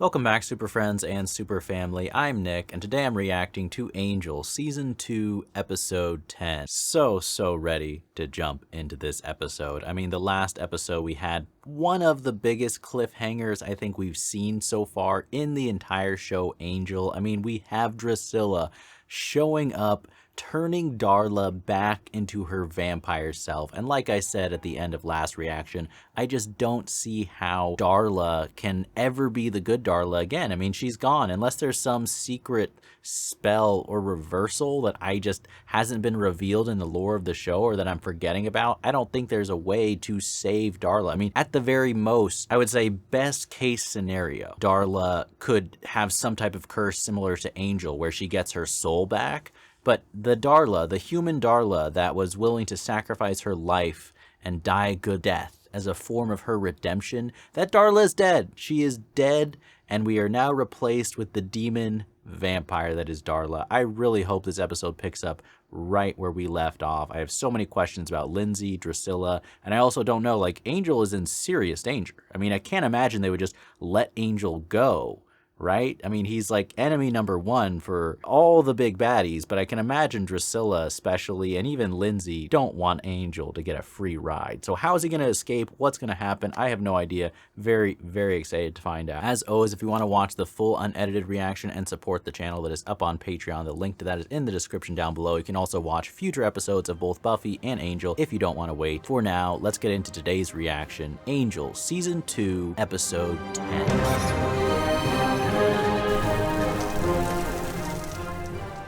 Welcome back, Super Friends and Super Family. I'm Nick, and today I'm reacting to Angel, Season 2, Episode 10. So ready to jump into this episode. I mean, the last episode we had one of the biggest cliffhangers I think we've seen so far in the entire show, Angel. I mean, we have Drusilla showing up, turning Darla back into her vampire self. And like I said at the end of last reaction, I just don't see how Darla can ever be the good Darla again. I mean, she's gone. Unless there's some secret spell or reversal that I just hasn't been revealed in the lore of the show or that I'm forgetting about, I don't think there's a way to save Darla. I mean, at the very most, I would say best case scenario, Darla could have some type of curse similar to Angel where she gets her soul back. But the Darla, the human Darla that was willing to sacrifice her life and die a good death as a form of her redemption, that Darla is dead. She is dead, and we are now replaced with the demon vampire that is Darla. I really hope this episode picks up right where we left off. I have so many questions about Lindsay, Drusilla, and I also don't know, like, Angel is in serious danger. I mean, I can't imagine they would just let Angel go. Right? I mean, he's like enemy number one for all the big baddies, but I can imagine Drusilla especially, and even Lindsay, don't want Angel to get a free ride. So how is he going to escape? What's going to happen? I have no idea. Very excited to find out. As always, if you want to watch the full unedited reaction and support the channel, that is up on Patreon. The link to that is in the description down below. You can also watch future episodes of both Buffy and Angel if you don't want to wait. For now, let's get into today's reaction. Angel, Season 2, Episode 10.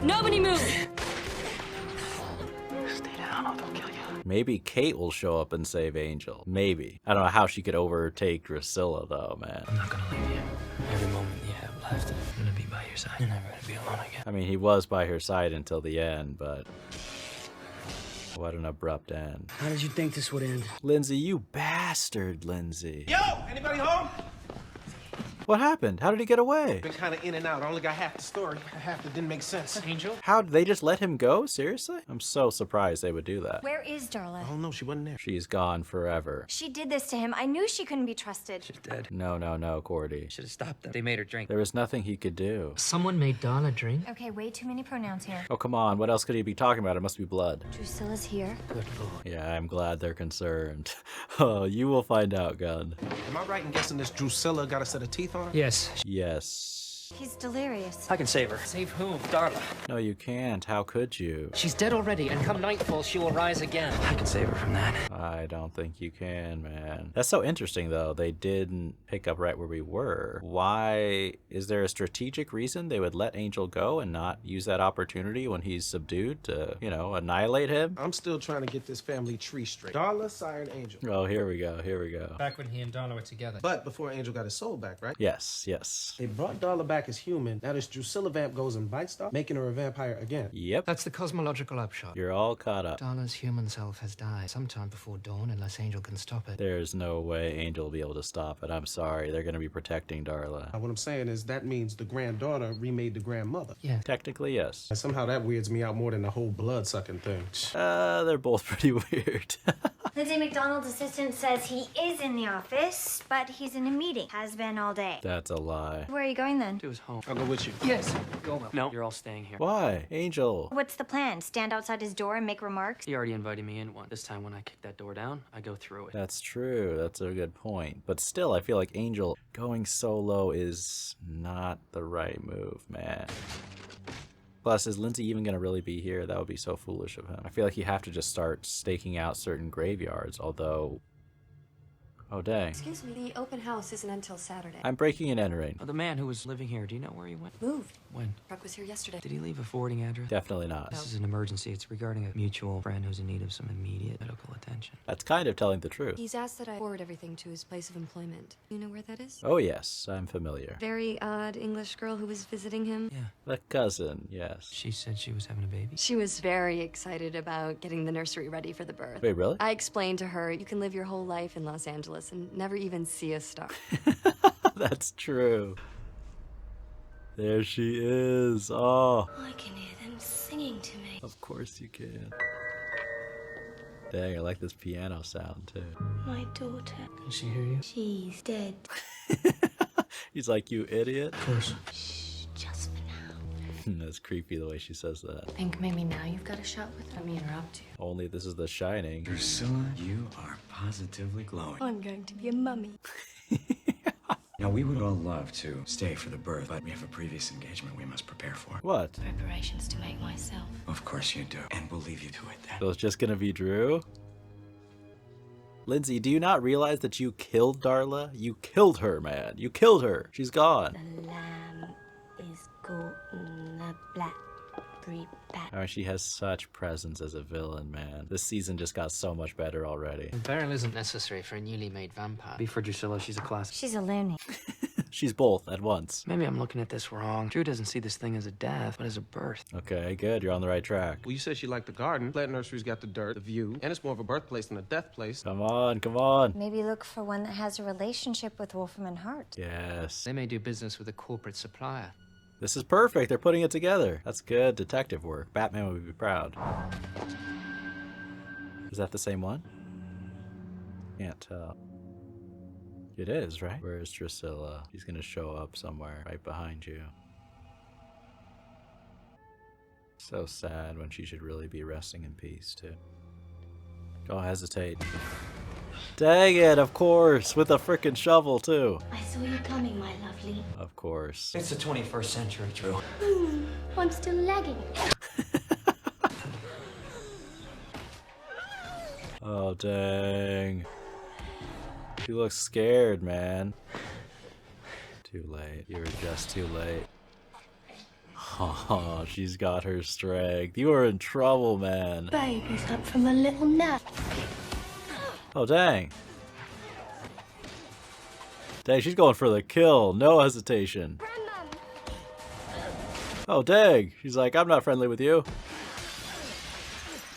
Nobody move! Stay down, or they'll kill you. Maybe Kate will show up and save Angel. Maybe. I don't know how she could overtake Drusilla though, man. I'm not gonna leave you. Every moment you have left, I'm gonna be by your side. You're never gonna be alone again. I mean, he was by her side until the end, but what an abrupt end. How did you think this would end? Lindsay, you bastard, Lindsay. Yo, anybody home? What happened? How did he get away? Been kind of in and out. I only got half the story. Half that didn't make sense. Angel? How did they just let him go? Seriously? I'm so surprised they would do that. Where is Darla? Oh no, she wasn't there. She's gone forever. She did this to him. I knew she couldn't be trusted. She's dead. No, Cordy. Should have stopped them. They made her drink. There was nothing he could do. Someone made Darla drink? Okay, way too many pronouns here. Oh, come on. What else could he be talking about? It must be blood. Drusilla's here. Good lord. Yeah, I'm glad they're concerned. Oh, you will find out, Gun. Am I right in guessing this Drusilla got a set of teeth on her? Yes. Yes. He's delirious. I can save her. Save whom? Darla. No, you can't. How could you? She's dead already, and come nightfall, she will rise again. I can save her from that. I don't think you can, man. That's so interesting, though. They didn't pick up right where we were. Why? Is there a strategic reason they would let Angel go and not use that opportunity when he's subdued to, you know, annihilate him? I'm still trying to get this family tree straight. Darla sired Angel. Oh, here we go. Here we go. Back when he and Darla were together. But before Angel got his soul back, right? Yes. They brought Darla back as human. Now this Drusilla vamp goes and bites Darla, making her a vampire again. Yep. That's the cosmological upshot. You're all caught up. Darla's human self has died sometime before dawn unless Angel can stop it. There's no way Angel will be able to stop it. I'm sorry. They're going to be protecting Darla. What I'm saying is that means the granddaughter remade the grandmother. Yeah. Technically, yes. And somehow that weirds me out more than the whole blood-sucking thing. They're both pretty weird. Lindsay McDonald's assistant says he is in the office, but he's in a meeting. Has been all day. That's a lie. Where are you going then? To his home. I'll go with you. Yes. Go well. No, you're all staying here. Why? Angel. What's the plan? Stand outside his door and make remarks? He already invited me in one. This time when I kick that door down, I go through it. That's true. That's a good point. But still, I feel like Angel going solo is not the right move, man. Plus, is Lindsay even going to really be here? That would be so foolish of him. I feel like you have to just start staking out certain graveyards, although... Oh, dang. Excuse me, the open house isn't until Saturday. I'm breaking and entering. Oh, the man who was living here, do you know where he went? Moved. When? Truck was here yesterday. Did he leave a forwarding address? Definitely not. This is an emergency. It's regarding a mutual friend who's in need of some immediate medical attention. That's kind of telling the truth. He's asked that I forward everything to his place of employment. You know where that is? Oh, yes. I'm familiar. Very odd English girl who was visiting him. Yeah. The cousin, yes. She said she was having a baby. She was very excited about getting the nursery ready for the birth. Wait, really? I explained to her, you can live your whole life in Los Angeles and never even see a star. That's true. There she is. Oh. I can hear them singing to me. Of course you can. Dang, I like this piano sound too. My daughter, Can she hear you? she's dead. He's like, you idiot. Of course. Shh, just for now. That's creepy the way she says that. Think maybe now you've got a shot with. Let me interrupt you. Only this is The Shining. Drusilla, you are positively glowing. I'm going to be a mummy. Now, we would all love to stay for the birth, but we have a previous engagement we must prepare for. What? Preparations to make myself. Of course you do. And we'll leave you to it then. So it's just gonna be Drew? Lindsay, do you not realize that you killed Darla? You killed her, man. You killed her. She's gone. The lamb is caught in the blackberry patch. Oh, she has such presence as a villain, man. This season just got so much better already. Burial isn't necessary for a newly made vampire. Be for Drusilla, she's a classic. She's a loony. She's both at once. Maybe I'm looking at this wrong. Drew doesn't see this thing as a death, but as a birth. Okay, good. You're on the right track. Well, you said she liked the garden. Plant nursery's got the dirt, the view, and it's more of a birthplace than a death place. Come on, come on. Maybe look for one that has a relationship with Wolfram and Hart. Yes. They may do business with a corporate supplier. This is perfect. They're putting it together. That's good detective work. Batman would be proud. Is that the same one? Can't tell. It is, right? Where's Drusilla? She's gonna show up somewhere right behind you. So sad when she should really be resting in peace, too. Don't hesitate. Dang it, of course! With a frickin' shovel, too. I saw you coming, my lovely. Of course. It's the 21st century, Drew. I'm still lagging. Oh, dang. She looks scared, man. Too late. You were just too late. Oh, she's got her strength. You are in trouble, man. Baby's up from a little nap. Oh, dang. Dang, she's going for the kill. No hesitation. Oh, dang. She's like, I'm not friendly with you.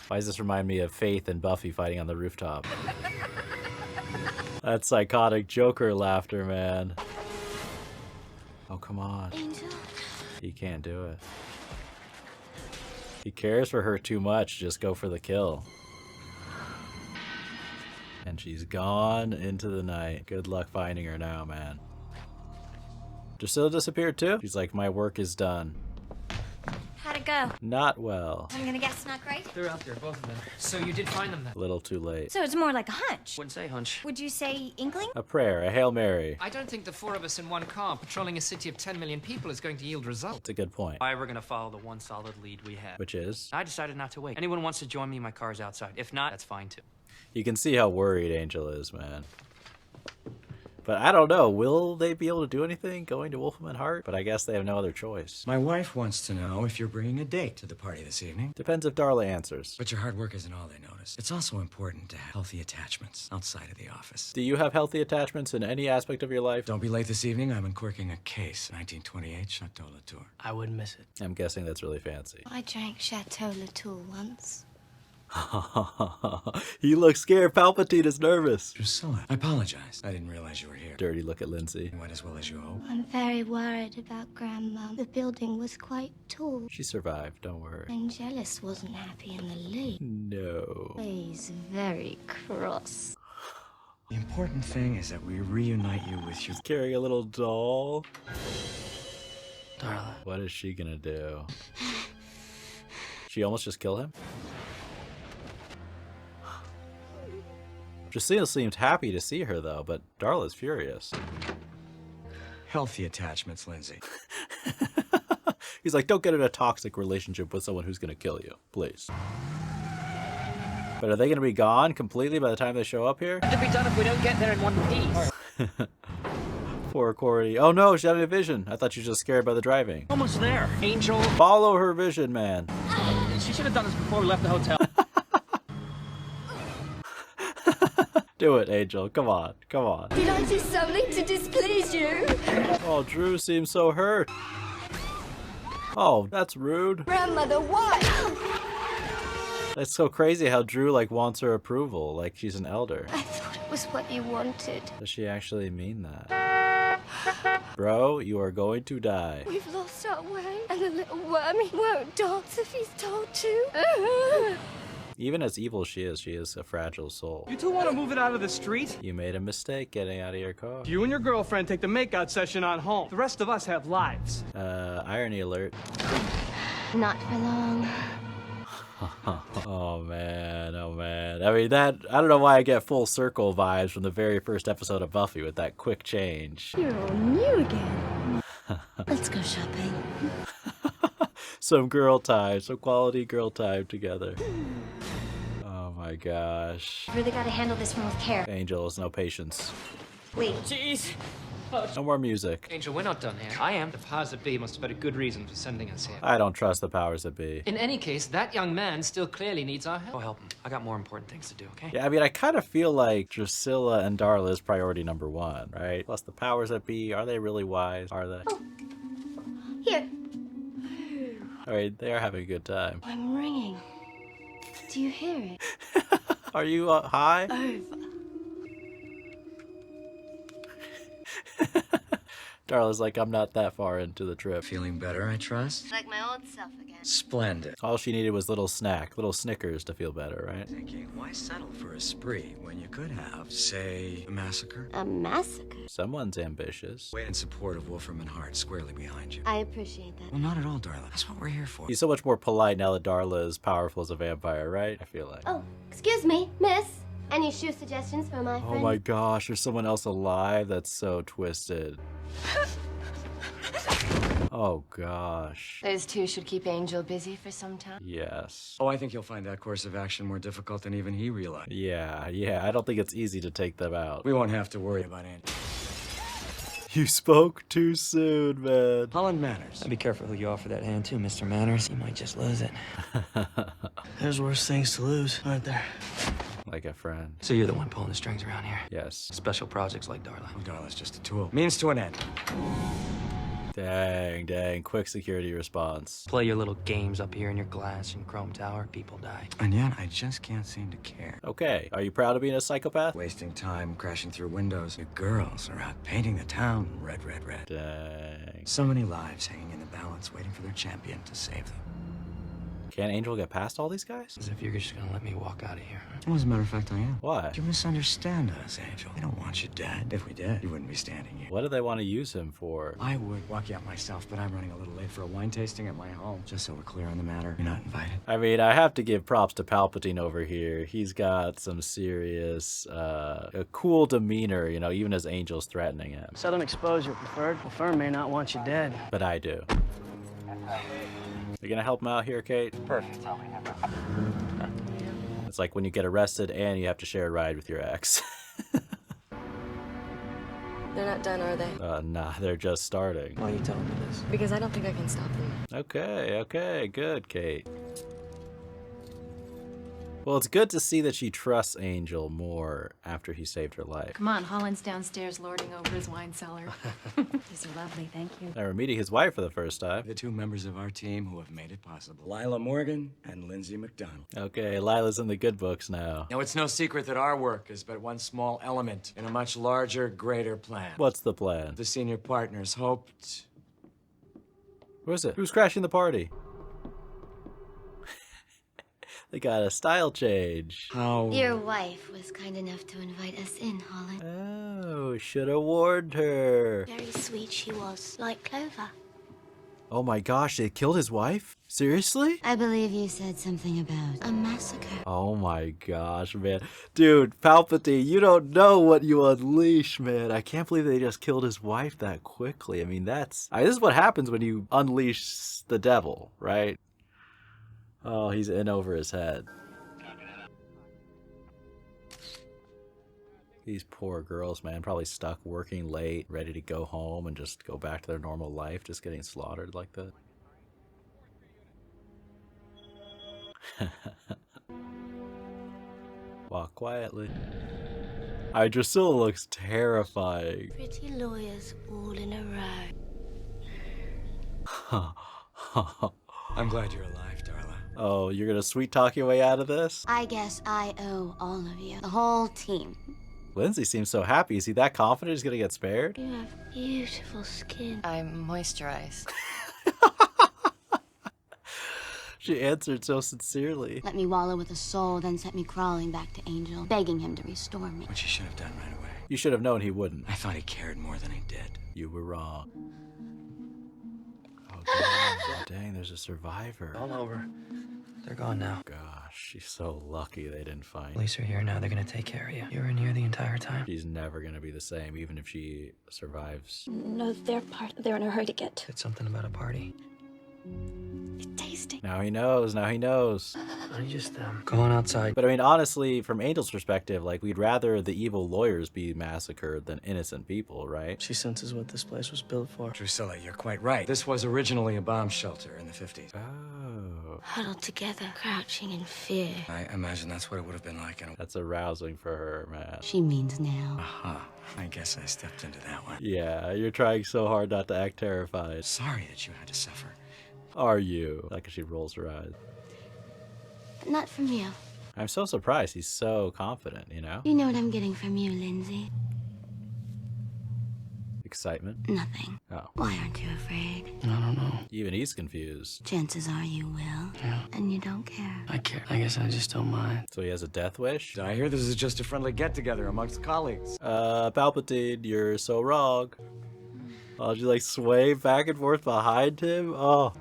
Why does this remind me of Faith and Buffy fighting on the rooftop? That psychotic Joker laughter, man. Oh, come on. Angel. He can't do it. He cares for her too much. Just go for the kill. And she's gone into the night. Good luck finding her now, man. Drusilla disappeared too? She's like, my work is done. How'd it go? Not well. I'm gonna guess not great. They're out there, both of them. So you did find them then? A little too late. So it's more like a hunch. Wouldn't say hunch. Would you say inkling? A prayer, a Hail Mary. I don't think the four of us in one car patrolling a city of 10 million people is going to yield results. It's a good point. We're gonna follow the one solid lead we have. Which is? I decided not to wait. Anyone wants to join me, my car's outside. If not, that's fine too. You can see how worried Angel is, man. But I don't know, will they be able to do anything going to Wolfram and Hart? But I guess they have no other choice. My wife wants to know if you're bringing a date to the party this evening. Depends if Darla answers. But your hard work isn't all they notice. It's also important to have healthy attachments outside of the office. Do you have healthy attachments in any aspect of your life? Don't be late this evening. I'm uncorking a case. 1928 Chateau Latour. I wouldn't miss it. I'm guessing that's really fancy. I drank Chateau Latour once. He looks scared. Palpatine is nervous. Drusilla, I apologize. I didn't realize you were here. Dirty look at Lindsay. You went as well as you hope. I'm very worried about Grandma. The building was quite tall. She survived, don't worry. Angelus wasn't happy in the lead. No. He's very cross. The important thing is that we reunite you with your... She's carrying a little doll. Darla. What is she gonna do? She almost just killed him? Drusilla seemed happy to see her, though, but Darla's furious. Healthy attachments, Lindsay. He's like, don't get in a toxic relationship with someone who's gonna kill you, please. But are they gonna be gone completely by the time they show up here? To be done if we don't get there in one piece. Poor Cordy. Oh no, she had a vision. I thought she was just scared by the driving. Almost there. Angel. Follow her vision, man. She should have done this before we left the hotel. Do it, Angel. Come on. Come on. Did I do something to displease you? Oh, Drew seems so hurt. Oh, that's rude. Grandmother, what? It's so crazy how Drew, like, wants her approval, like she's an elder. I thought it was what you wanted. Does she actually mean that? Bro, you are going to die. We've lost our way, and the little wormy won't dance if he's told to. Even as evil as she is a fragile soul. You two want to move it out of the street? You made a mistake getting out of your car. You and your girlfriend take the makeout session on home. The rest of us have lives. Irony alert. Not for long. Oh man, oh man. I mean, I don't know why I get full circle vibes from the very first episode of Buffy with that quick change. You're all new again. Let's go shopping. Some girl time, some quality girl time together. Oh my gosh. Really gotta handle this one with care. Angels, no patience. Wait. Jeez. No more music. Angel, we're not done here. I am. The powers that be must have had a good reason for sending us here. I don't trust the powers that be. In any case, that young man still clearly needs our help. Go help him. I got more important things to do, okay? Yeah, I mean, I kind of feel like Drusilla and Darla is priority number one, right? Plus the powers that be, are they really wise? Are they? Oh. Here. All right, they are having a good time. I'm ringing. Do you hear it? Are you high? Over. Darla's like, I'm not that far into the trip. Feeling better, I trust? Like my old self again. Splendid. All she needed was little Snickers to feel better, right? Thinking, why settle for a spree when you could have, say, a massacre? A massacre? Someone's ambitious. Way in support of Wolfram and Hart, squarely behind you. I appreciate that. Well, not at all, Darla. That's what we're here for. He's so much more polite now that Darla is powerful as a vampire, right? I feel like. Oh, excuse me, miss. Any shoe suggestions for my Oh friend? my gosh, there's someone else alive? That's so twisted. Oh gosh. Those two should keep Angel busy for some time. Yes. Oh, I think you'll find that course of action more difficult than even he realized. Yeah, I don't think it's easy to take them out. We won't have to worry about it. You spoke too soon, man. Holland Manners. Be careful who you offer that hand to, Mr. Manners. You might just lose it. There's worse things to lose, aren't there? Like a friend. So you're the one pulling the strings around here. Yes. Special projects like Darla. Oh, Darla's just a tool. Means to an end. Dang. Quick security response. Play your little games up here in your glass and chrome tower, people die. And yet, I just can't seem to care. Okay, are you proud of being a psychopath? Wasting time crashing through windows. The girls are out painting the town red. Dang. So many lives hanging in the balance, waiting for their champion to save them. Can Angel get past all these guys? As if you're just gonna let me walk out of here. Well, as a matter of fact, I am. Why? You misunderstand us, Angel. We don't want you dead. If we did, you wouldn't be standing here. What do they want to use him for? I would walk you out myself, but I'm running a little late for a wine tasting at my home. Just so we're clear on the matter, you're not invited. I mean, I have to give props to Palpatine over here. He's got some serious, a cool demeanor, you know, even as Angel's threatening him. Sudden exposure preferred. The firm may not want you dead. But I do. You gonna help him out here, Kate? Perfect. It's like when you get arrested and you have to share a ride with your ex. They're not done, are they? Nah, they're just starting. Why are you telling me this? Because I don't think I can stop them. Okay, good, Kate. Well, it's good to see that she trusts Angel more after he saved her life. Come on, Holland's downstairs lording over his wine cellar. These are lovely, thank you. Now we're meeting his wife for the first time. The two members of our team who have made it possible. Lila Morgan and Lindsay McDonald. Okay, Lila's in the good books now. Now, it's no secret that our work is but one small element in a much larger, greater plan. What's the plan? The senior partners hoped... Who is it? Who's crashing the party? They got a style change. How... Your wife was kind enough to invite us in, Holland. Oh, should have warned her. Very sweet she was, like Clover. Oh my gosh, they killed his wife? Seriously? I believe you said something about a massacre. Oh my gosh, man. Dude, Palpatine, you don't know what you unleash, man. I can't believe they just killed his wife that quickly. I mean, this is what happens when you unleash the devil, right? Oh, he's in over his head. These poor girls, man, probably stuck working late, ready to go home and just go back to their normal life, just getting slaughtered like that. Walk quietly. Drusilla looks terrifying. Pretty lawyers all in a row. I'm glad you're alive, Darla. Oh, you're gonna sweet talk your way out of this? I guess I owe all of you, the whole team. Lindsay seems so happy. Is he that confident he's gonna get spared? You have beautiful skin. I'm moisturized. She answered so sincerely. Let me wallow with a soul, then set me crawling back to Angel, begging him to restore me. Which he should have done right away. You should have known he wouldn't. I thought he cared more than he did. You were wrong. Oh, dang. Dang, there's a survivor. All over. They're gone now. Gosh, she's so lucky they didn't find. Police are here now. They're gonna take care of you. You were in here the entire time. She's never gonna be the same, even if she survives. No, they're in a hurry to get. Said something about a party. It's tasty. Now he knows. Now he knows. I just go on outside. But I mean, honestly, from Angel's perspective, like, we'd rather the evil lawyers be massacred than innocent people, right? She senses what this place was built for. Drusilla, you're quite right. This was originally a bomb shelter in the 50s. Oh. Huddled together, crouching in fear. I imagine that's what it would have been like in a... That's arousing for her, man. She means now. Aha. I guess I stepped into that one. Yeah, you're trying so hard not to act terrified. Sorry that you had to suffer. Are you? Like, she rolls her eyes. But not from you. I'm so surprised. He's so confident, you know? You know what I'm getting from you, Lindsay? Excitement? Nothing. Oh. Why aren't you afraid? I don't know. Even he's confused. Chances are you will. Yeah. And you don't care. I care. I guess I just don't mind. So he has a death wish? I hear this is just a friendly get-together amongst colleagues. Palpatine, you're so wrong. Oh, she like sway back and forth behind him? Oh.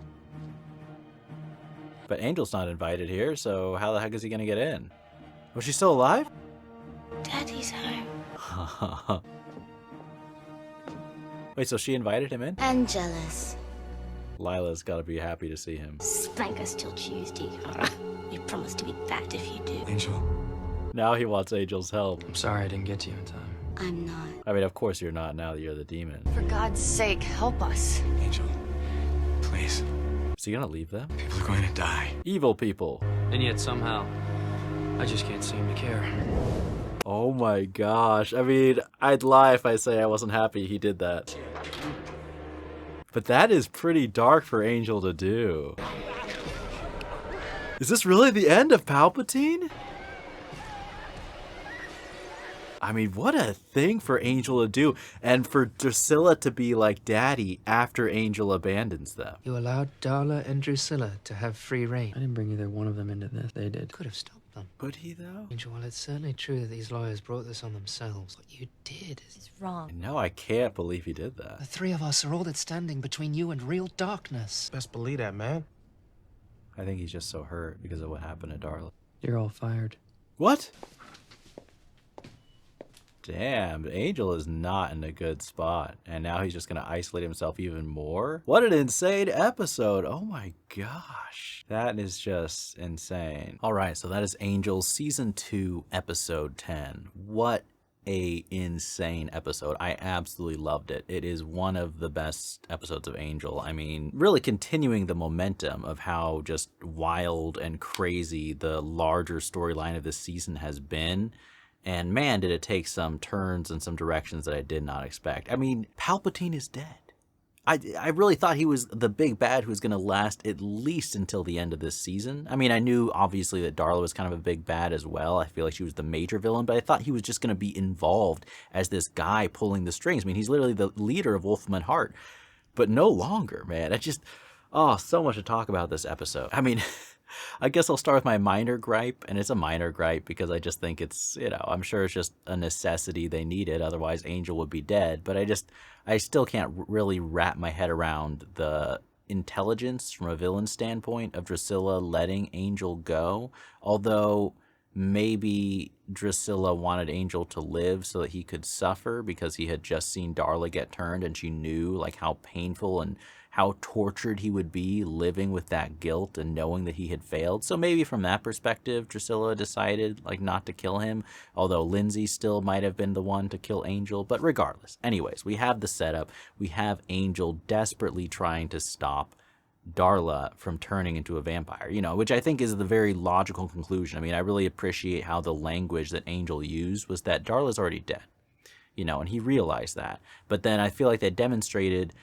But Angel's not invited here, so how the heck is he gonna get in? Was she still alive? Daddy's home. Wait, so she invited him in? And jealous. Lila's gotta be happy to see him. Spank us till Tuesday. We promise to be back if you do. Angel. Now he wants Angel's help. I'm sorry I didn't get to you in time. I'm not. I mean, of course you're not now that you're the demon. For God's sake, help us. Angel. Please. Is he gonna leave them? People are going to die. Evil people. And yet somehow, I just can't seem to care. Oh my gosh. I mean, I'd lie if I say I wasn't happy he did that. But that is pretty dark for Angel to do. Is this really the end of Palpatine? I mean, what a thing for Angel to do, and for Drusilla to be like Daddy after Angel abandons them. You allowed Darla and Drusilla to have free reign. I didn't bring either one of them into this. They did. Could have stopped them. Could he, though? Angel, well, it's certainly true that these lawyers brought this on themselves. What you did is Wrong. No, I can't believe he did that. the three of us are all that's standing between you and real darkness. Best believe that, man. I think he's just so hurt because of what happened to Darla. You're all fired. What? Damn, Angel is not in a good spot. And now he's just going to isolate himself even more? What an insane episode. Oh my gosh. That is just insane. All right, so that is Angel Season 2, Episode 10. What a insane episode. I absolutely loved it. It is one of the best episodes of Angel. I mean, really continuing the momentum of how just wild and crazy the larger storyline of this season has been. And man, did it take some turns and some directions that I did not expect. I mean, Palpatine is dead. I really thought he was the big bad who was going to last at least until the end of this season. I mean, I knew obviously that Darla was kind of a big bad as well. I feel like she was the major villain, but I thought he was just going to be involved as this guy pulling the strings. I mean, he's literally the leader of Wolfman Heart, but no longer, man. So much to talk about this episode. I mean, I guess I'll start with my minor gripe, and it's a minor gripe because I just think it's, I'm sure it's just a necessity they needed, otherwise Angel would be dead, but I still can't really wrap my head around the intelligence from a villain standpoint of Drusilla letting Angel go, although maybe Drusilla wanted Angel to live so that he could suffer because he had just seen Darla get turned and she knew like how painful and how tortured he would be living with that guilt and knowing that he had failed. So maybe from that perspective, Drusilla decided like not to kill him, although Lindsay still might have been the one to kill Angel. But regardless, anyways, we have the setup. We have Angel desperately trying to stop Darla from turning into a vampire, which I think is the very logical conclusion. I mean, I really appreciate how the language that Angel used was that Darla's already dead, and he realized that. But then I feel like they demonstrated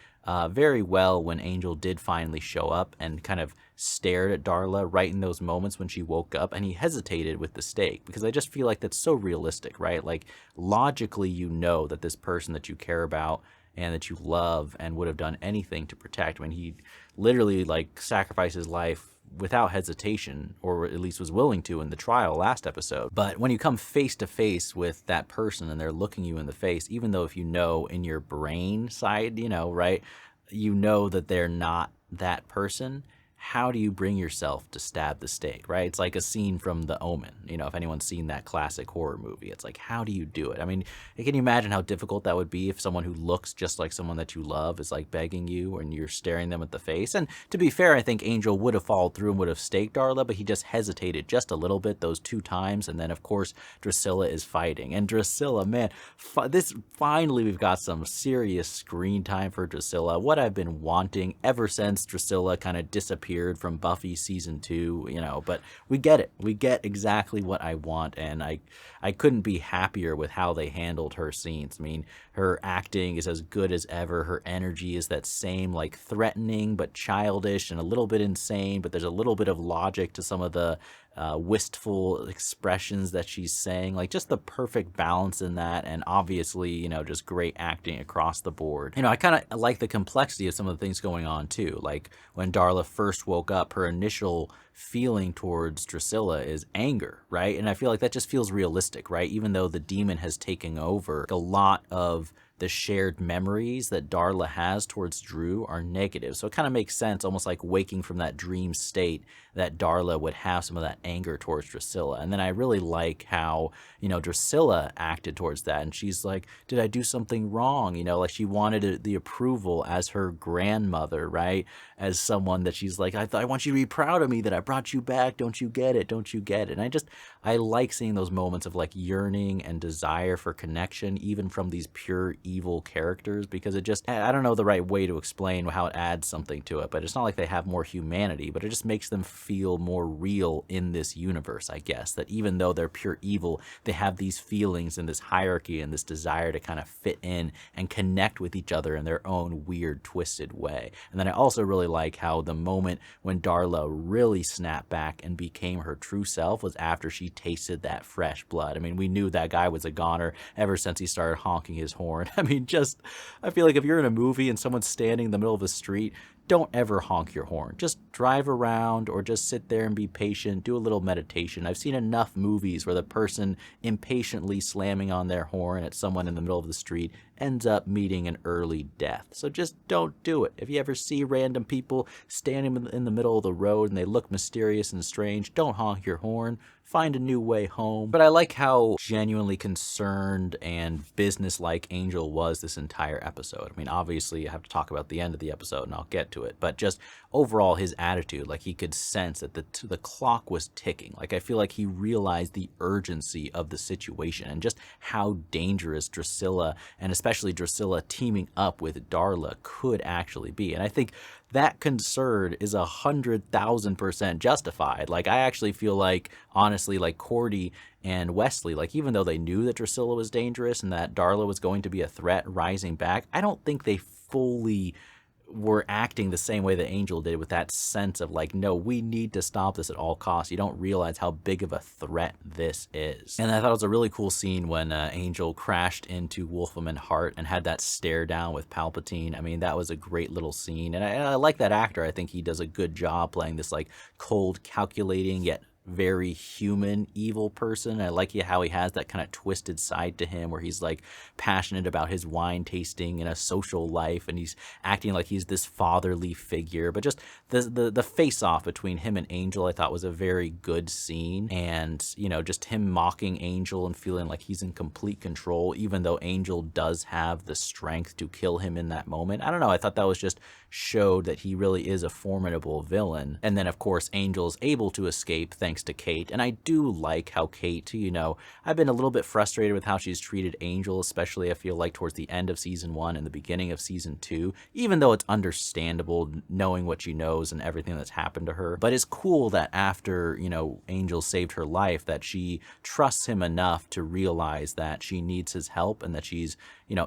very well when Angel did finally show up and kind of stared at Darla right in those moments when she woke up, and he hesitated with the stake because I just feel like that's so realistic, right? Like logically, that this person that you care about and that you love and would have done anything to protect. I mean, he literally like sacrificed his life without hesitation, or at least was willing to in the trial last episode. But when you come face to face with that person and they're looking you in the face, even though if you know in your brain side, you know, right, you know that they're not that person, how do you bring yourself to stab the stake, right? It's like a scene from The Omen. You know, if anyone's seen that classic horror movie, it's like, how do you do it? I mean, can you imagine how difficult that would be if someone who looks just like someone that you love is like begging you and you're staring them at the face? And to be fair, I think Angel would have followed through and would have staked Darla, but he just hesitated just a little bit those 2 times. And then, of course, Drusilla is fighting. And Drusilla, man, finally we've got some serious screen time for Drusilla. What I've been wanting ever since Drusilla kind of disappeared from Buffy season 2, you know, but we get it. We get exactly what I want, and I couldn't be happier with how they handled her scenes. I mean, her acting is as good as ever. Her energy is that same, like, threatening but childish and a little bit insane, but there's a little bit of logic to some of the wistful expressions that she's saying, like just the perfect balance in that. And obviously, you know, just great acting across the board. You know, I kind of like the complexity of some of the things going on too. Like when Darla first woke up, her initial feeling towards Drusilla is anger, right? And I feel like that just feels realistic, right? Even though the demon has taken over, a lot of the shared memories that Darla has towards Drew are negative. So it kind of makes sense, almost like waking from that dream state, that Darla would have some of that anger towards Drusilla. And then I really like how, you know, Drusilla acted towards that. And she's like, did I do something wrong? You know, like she wanted the approval as her grandmother, right? As someone that she's like, I want you to be proud of me that I brought you back. Don't you get it? Don't you get it? And I like seeing those moments of like yearning and desire for connection, even from these pure evil characters, because it just, I don't know the right way to explain how it adds something to it, but it's not like they have more humanity, but it just makes them feel more real in this universe, I guess, that even though they're pure evil, they have these feelings and this hierarchy and this desire to kind of fit in and connect with each other in their own weird, twisted way. And then I also really like how the moment when Darla really snapped back and became her true self was after she tasted that fresh blood. I mean, we knew that guy was a goner ever since he started honking his horn. I mean, I feel like if you're in a movie and someone's standing in the middle of the street, don't ever honk your horn. Just drive around or just sit there and be patient, do a little meditation. I've seen enough movies where the person impatiently slamming on their horn at someone in the middle of the street ends up meeting an early death. So just don't do it. If you ever see random people standing in the middle of the road and they look mysterious and strange, don't honk your horn. Find a new way home. But I like how genuinely concerned and businesslike Angel was this entire episode. I mean, obviously, I have to talk about the end of the episode, and I'll get to it. But just overall, his attitude, like he could sense that the clock was ticking. Like I feel like he realized the urgency of the situation and just how dangerous Drusilla, and especially Drusilla teaming up with Darla, could actually be. And I think that concern is 100,000% justified. Like, I actually feel like, honestly, like Cordy and Wesley, like even though they knew that Drusilla was dangerous and that Darla was going to be a threat rising back, I don't think they fully were acting the same way that Angel did, with that sense of like, no, we need to stop this at all costs. You don't realize how big of a threat this is. And I thought it was a really cool scene when Angel crashed into Wolfram and Hart and had that stare down with Palpatine. I mean, that was a great little scene. And I like that actor. I think he does a good job playing this like cold, calculating, yet very human evil person. I like how he has that kind of twisted side to him where he's like passionate about his wine tasting and a social life, and he's acting like he's this fatherly figure. But just the face off between him and Angel I thought was a very good scene. And you know, just him mocking Angel and feeling like he's in complete control, even though Angel does have the strength to kill him in that moment. I don't know, I thought that was just showed that he really is a formidable villain. And then of course Angel's able to escape thanks to Kate. And I do like how Kate, you know, I've been a little bit frustrated with how she's treated Angel, especially I feel like towards the end of season 1 and the beginning of season 2, even though it's understandable knowing what she knows and everything that's happened to her. But it's cool that after, you know, Angel saved her life, that she trusts him enough to realize that she needs his help and that she's,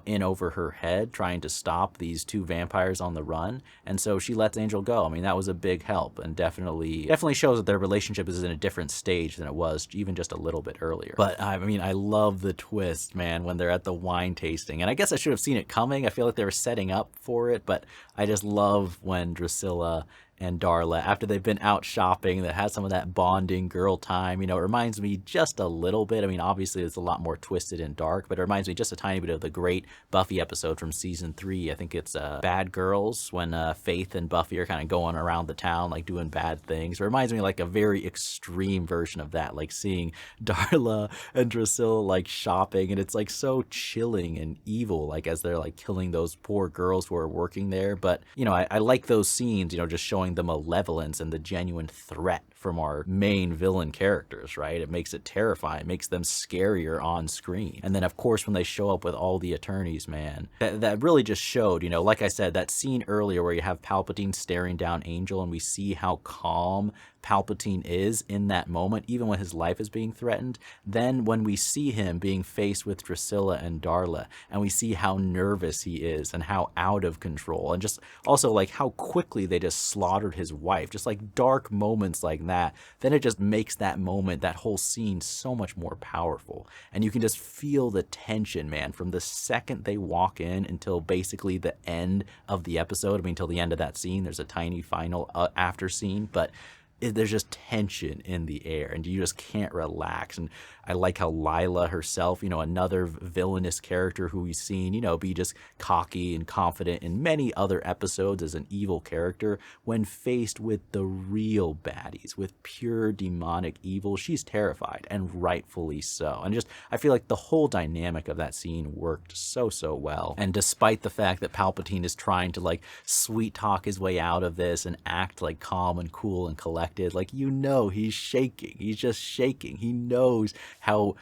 in over her head trying to stop these two vampires on the run. And so she lets Angel go. I mean, that was a big help, and definitely shows that their relationship is in a different stage than it was even just a little bit earlier. But I mean, I love the twist, man, when they're at the wine tasting. And I guess I should have seen it coming. I feel like they were setting up for it, but I just love when Drusilla and Darla, after they've been out shopping, that has some of that bonding girl time. It reminds me just a little bit. I mean, obviously it's a lot more twisted and dark, but it reminds me just a tiny bit of the great Buffy episode from season 3. I think it's Bad Girls, when Faith and Buffy are kind of going around the town, like doing bad things. It reminds me like a very extreme version of that, like seeing Darla and Drusilla like shopping, and it's like so chilling and evil, like as they're like killing those poor girls who are working there. But, I like those scenes, just showing the malevolence and the genuine threat from our main villain characters, right? It makes it terrifying. It makes them scarier on screen. And then, of course, when they show up with all the attorneys, man, that really just showed, like I said, that scene earlier where you have Palpatine staring down Angel, and we see how calm Palpatine is in that moment, even when his life is being threatened. Then when we see him being faced with Drusilla and Darla, and we see how nervous he is and how out of control, and just also like how quickly they just slaughtered his wife, just like dark moments like that, then it just makes that moment, that whole scene, so much more powerful. And you can just feel the tension, man, from the second they walk in until basically the end of the episode. I mean, until the end of that scene. There's a tiny final after scene, but there's just tension in the air, and you just can't relax. And I like how Lila herself, another villainous character who we've seen, be just cocky and confident in many other episodes as an evil character, when faced with the real baddies, with pure demonic evil, she's terrified, and rightfully so. And I feel like the whole dynamic of that scene worked so well. And despite the fact that Palpatine is trying to like sweet talk his way out of this and act like calm and cool and collected, like, he's shaking. He's just shaking. He knows how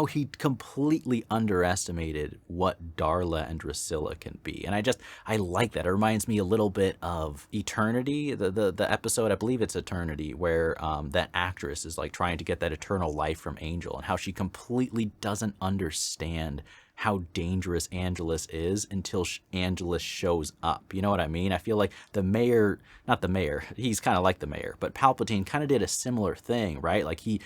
he completely underestimated what Darla and Drusilla can be. And I like that. It reminds me a little bit of Eternity, the episode, I believe it's Eternity, where that actress is like trying to get that eternal life from Angel, and how she completely doesn't understand how dangerous Angelus is until Angelus shows up. You know what I mean? I feel like not the mayor, he's kind of like the mayor, but Palpatine kind of did a similar thing, right? Like he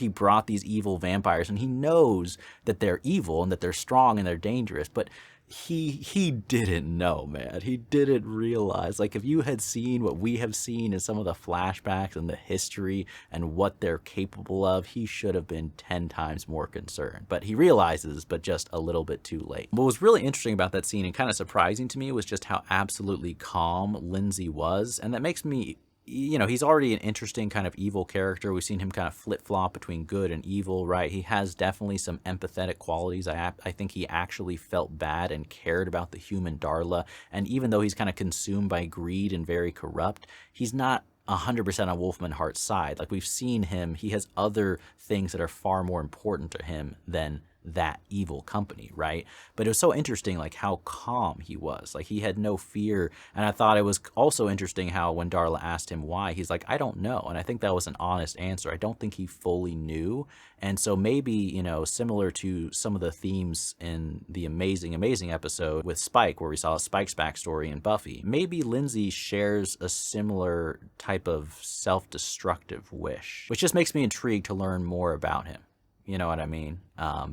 brought these evil vampires, and he knows that they're evil and that they're strong and they're dangerous, but he didn't know, man. He didn't realize. Like, if you had seen what we have seen in some of the flashbacks and the history and what they're capable of, he should have been 10 times more concerned. But he realizes, but just a little bit too late. What was really interesting about that scene and kind of surprising to me was just how absolutely calm Lindsay was. And that makes me, he's already an interesting kind of evil character. We've seen him kind of flip-flop between good and evil, right? He has definitely some empathetic qualities. I think he actually felt bad and cared about the human Darla. And even though he's kind of consumed by greed and very corrupt, he's not 100% on Wolfman Hart's side. Like, we've seen him, he has other things that are far more important to him than that evil company, right? But it was so interesting, like, how calm he was. Like, he had no fear. And I thought it was also interesting how when Darla asked him why, he's like, I don't know. And I think that was an honest answer. I don't think he fully knew. And so maybe, similar to some of the themes in the amazing episode with Spike, where we saw Spike's backstory in Buffy, maybe Lindsay shares a similar type of self-destructive wish, which just makes me intrigued to learn more about him. You know what I mean?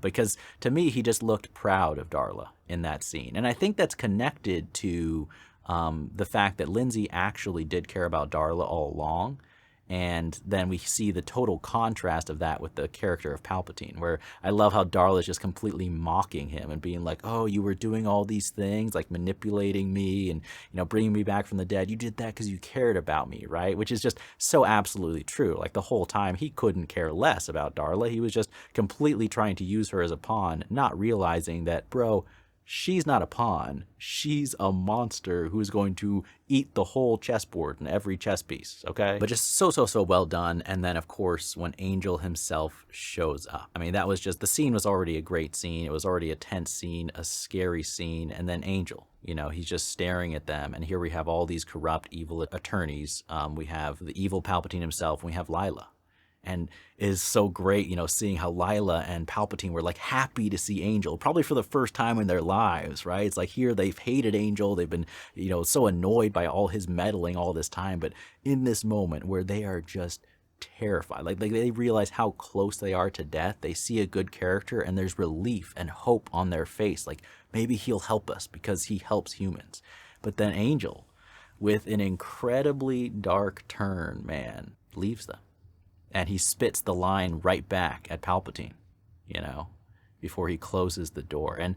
Because to me, he just looked proud of Darla in that scene. And I think that's connected to the fact that Lindsay actually did care about Darla all along. And then we see the total contrast of that with the character of Palpatine, where I love how Darla is just completely mocking him and being like, oh, you were doing all these things, like manipulating me and, bringing me back from the dead. You did that because you cared about me, right? Which is just so absolutely true. Like, the whole time he couldn't care less about Darla. He was just completely trying to use her as a pawn, not realizing that, bro, she's not a pawn. She's a monster who's going to eat the whole chessboard and every chess piece, okay? But just so well done. And then, of course, when Angel himself shows up. I mean, that was just, the scene was already a great scene. It was already a tense scene, a scary scene. And then Angel, he's just staring at them. And here we have all these corrupt, evil attorneys. We have the evil Palpatine himself, and we have Lila. and is so great, seeing how Lila and Palpatine were like happy to see Angel, probably for the first time in their lives, right? It's like here they've hated Angel, they've been, so annoyed by all his meddling all this time, but in this moment where they are just terrified, like they realize how close they are to death, they see a good character and there's relief and hope on their face, like maybe he'll help us because he helps humans. But then Angel, with an incredibly dark turn, man, leaves them. And he spits the line right back at Palpatine, before he closes the door. And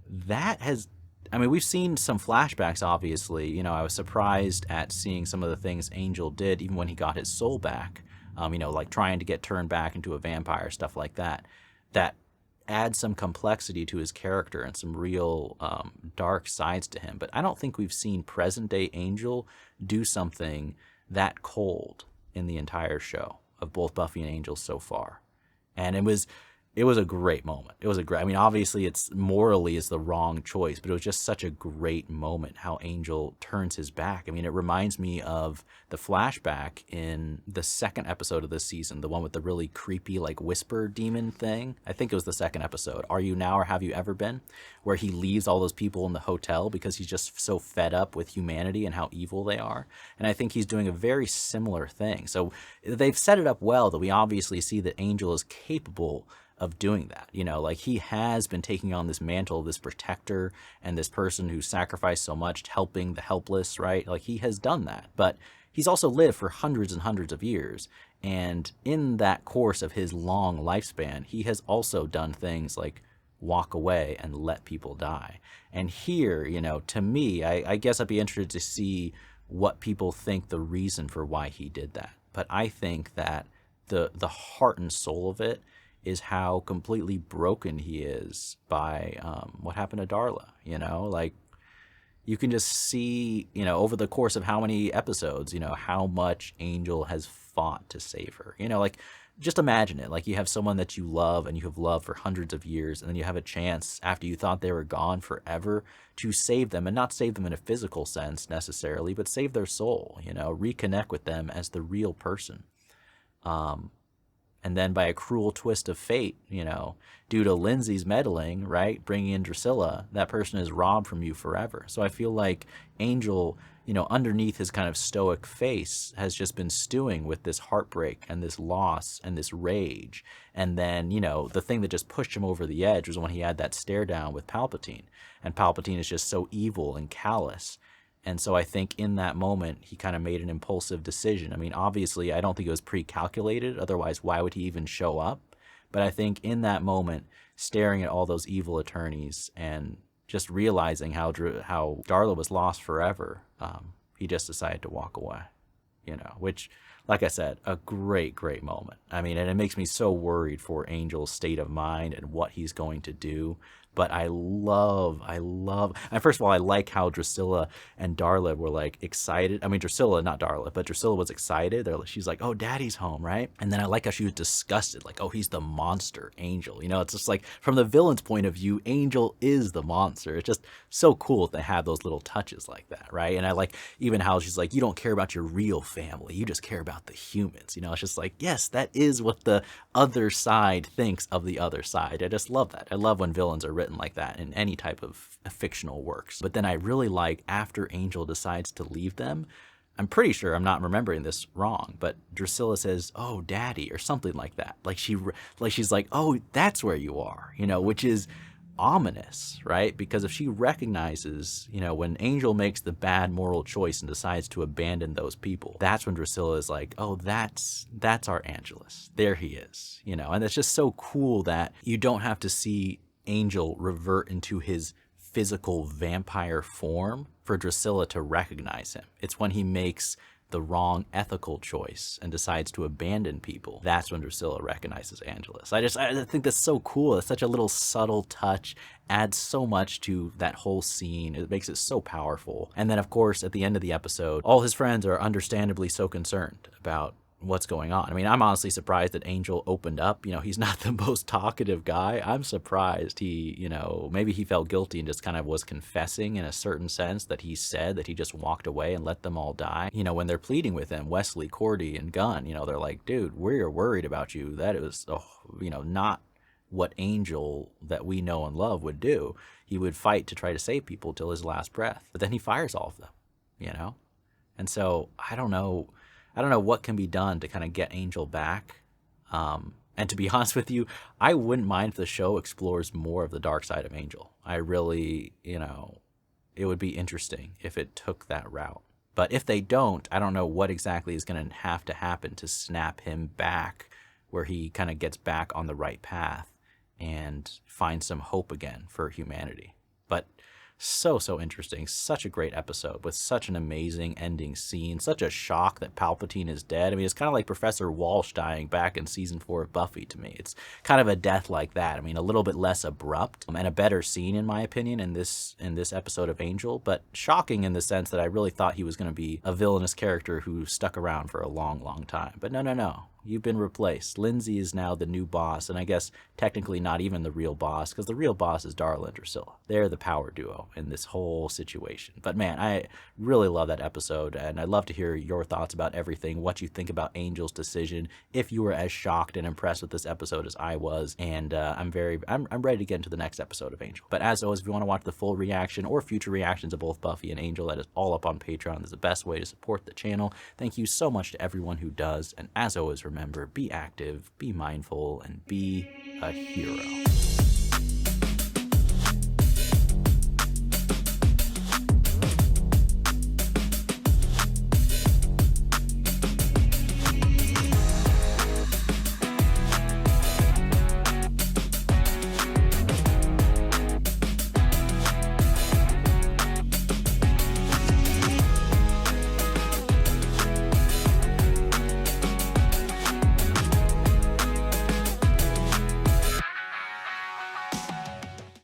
that has, we've seen some flashbacks, obviously. I was surprised at seeing some of the things Angel did, even when he got his soul back, like trying to get turned back into a vampire, stuff like that. That adds some complexity to his character and some real dark sides to him. But I don't think we've seen present-day Angel do something that cold in the entire show of both Buffy and Angel so far. And it was a great moment. It was a great, obviously it's morally is the wrong choice, but it was just such a great moment how Angel turns his back. It reminds me of the flashback in the second episode of this season, the one with the really creepy like whisper demon thing. I think it was the second episode, Are You Now or Have You Ever Been? Where he leaves all those people in the hotel because he's just so fed up with humanity and how evil they are. And I think he's doing a very similar thing. So they've set it up well that we obviously see that Angel is capable of doing that. Like he has been taking on this mantle, this protector and this person who sacrificed so much, helping the helpless, right? Like he has done that, but he's also lived for hundreds and hundreds of years. And in that course of his long lifespan, he has also done things like walk away and let people die. And here, to me, I guess I'd be interested to see what people think the reason for why he did that. But I think that the heart and soul of it is how completely broken he is by what happened to Darla. Like you can just see, over the course of how many episodes, how much Angel has fought to save her. Like just imagine it. Like you have someone that you love and you have loved for hundreds of years, and then you have a chance after you thought they were gone forever to save them, and not save them in a physical sense necessarily, but save their soul, reconnect with them as the real person. And then by a cruel twist of fate, due to Lindsay's meddling, right, bringing in Drusilla, that person is robbed from you forever. So I feel like Angel, underneath his kind of stoic face has just been stewing with this heartbreak and this loss and this rage. And then, the thing that just pushed him over the edge was when he had that stare down with Palpatine. And Palpatine is just so evil and callous. And so I think in that moment, he kind of made an impulsive decision. Obviously, I don't think it was pre-calculated. Otherwise, why would he even show up? But I think in that moment, staring at all those evil attorneys and just realizing how Darla was lost forever, he just decided to walk away, which, like I said, a great, great moment. And it makes me so worried for Angel's state of mind and what he's going to do. But I love, and first of all, I like how Drusilla and Darla were like excited. Drusilla, not Darla, but Drusilla was excited. She's like, oh, daddy's home, right? And then I like how she was disgusted, like, oh, he's the monster, Angel. It's just like from the villain's point of view, Angel is the monster. It's just so cool to have those little touches like that, right? And I like even how she's like, you don't care about your real family, you just care about the humans. It's just like, yes, that is what the other side thinks of the other side. I just love that. I love when villains are written like that in any type of fictional works. But then I really like after Angel decides to leave them, I'm pretty sure I'm not remembering this wrong, but Drusilla says, oh, daddy, or something like that. She's like, oh, that's where you are, which is ominous, right? Because if she recognizes, when Angel makes the bad moral choice and decides to abandon those people, that's when Drusilla is like, oh, that's our Angelus. There he is, and it's just so cool that you don't have to see Angel revert into his physical vampire form for Drusilla to recognize him. It's when he makes the wrong ethical choice and decides to abandon people, that's when Drusilla recognizes Angelus. I think that's so cool. It's such a little subtle touch, adds so much to that whole scene. It makes it so powerful. And then, of course, at the end of the episode, all his friends are understandably so concerned about what's going on. I mean, I'm honestly surprised that Angel opened up. You know, he's not the most talkative guy. I'm surprised he, you know, maybe he felt guilty and just kind of was confessing in a certain sense that he said that he just walked away and let them all die. You know, when they're pleading with him, Wesley, Cordy, and Gunn, you know, they're like, dude, we're worried about you. That is, you know, not what Angel that we know and love would do. He would fight to try to save people till his last breath, but then he fires all of them, you know? And so I don't know what can be done to kind of get Angel back. And to be honest with you, I wouldn't mind if the show explores more of the dark side of Angel. I really, you know, it would be interesting if it took that route. But if they don't, I don't know what exactly is going to have to happen to snap him back where he kind of gets back on the right path and finds some hope again for humanity. But so interesting. Such a great episode with such an amazing ending scene. Such a shock that Palpatine is dead. I mean, it's kind of like Professor Walsh dying back in season 4 of Buffy to me. It's kind of a death like that. I mean, a little bit less abrupt and a better scene, in my opinion, in this episode of Angel, but shocking in the sense that I really thought he was going to be a villainous character who stuck around for a long time. But no. You've been replaced. Lindsay is now the new boss, and I guess technically not even the real boss, because the real boss is Darla and Drusilla. They're the power duo in this whole situation. But man, I really love that episode, and I'd love to hear your thoughts about everything, what you think about Angel's decision, if you were as shocked and impressed with this episode as I was, and I'm ready to get into the next episode of Angel. But as always, if you want to watch the full reaction or future reactions of both Buffy and Angel, that is all up on Patreon. That's the best way to support the channel. Thank you so much to everyone who does, and as always, remember, be active, be mindful, and be a hero.